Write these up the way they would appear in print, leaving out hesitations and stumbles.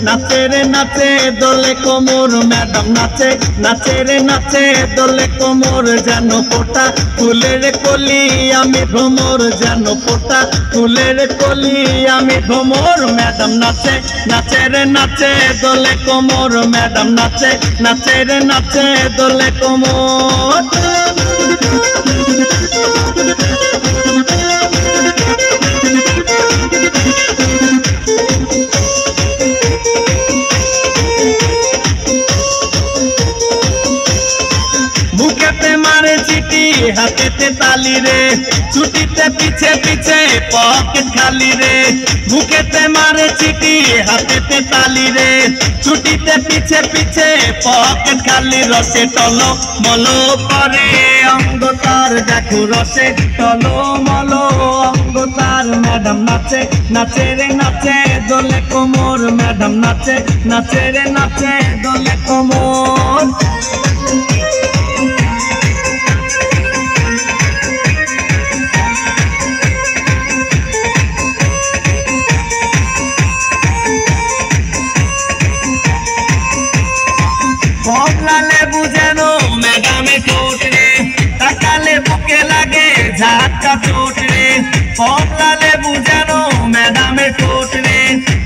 নাচে রে নাচে দোলে কোমর ম্যাডাম নাচে নাচে রে নাচে দোলে কোমর যেন ফোটা ফুলের কলি আমি ভ্রমর যেন ফোটা ফুলের কলি আমি ভ্রমর ম্যাডাম নাচে নাচে রে নাচে দোলে কোমর ম্যাডাম নাচে নাচে রে নাচে দোলে কোমর বুকেতে মারে চিঠি হাতেতে তালি রে ছুটিতে পিছে পিছে পকেট খালি রে বুকেতে মারে চিঠি হাতেতে তালি রে ছুটিতে পিছে পিছে পকেট খালি রসে টলো মলো করে অঙ্গ তার দেখো রসে টলো মলো অঙ্গ তার ম্যাডাম নাচে নাচে রে নাচে দোলে কোমর ম্যাডাম নাচে নাচে রে নাচে দোলে কোমর কমলা লেবু যেন ম্যাডামে ঠোঁট রে তাকালে বুকে লাগে ঝাটকা চোট রে কমলা লেবু যেন ম্যাডামে ঠোঁট রে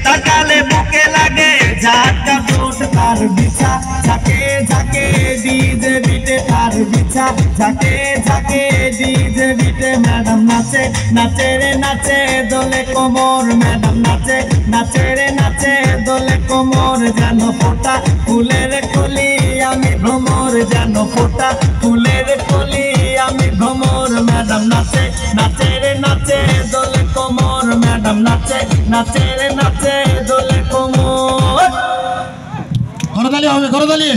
তাকালে বুকে লাগে ঝাটকা চোট তার বিছা ঝাঁকে ঝাঁকে ডিজে বিটে তার বিছা ঝাঁকে ঝাঁকে ডিজে বিটে ম্যাডাম নাচে নাচে রে নাচে দোলে কোমর ম্যাডাম নাচে নাচে রে নাচে দোলে কোমর যেন ফোটা ফুলের কলি আমি ভ্রমর যেন ফোটা ফুলের কলি আমি ভ্রমর ম্যাডাম নাচে নাচে রে নাচে দোলে কোমর ম্যাডাম নাচে নাচে রে নাচে দোলে কোমর করতালি হবে করতালি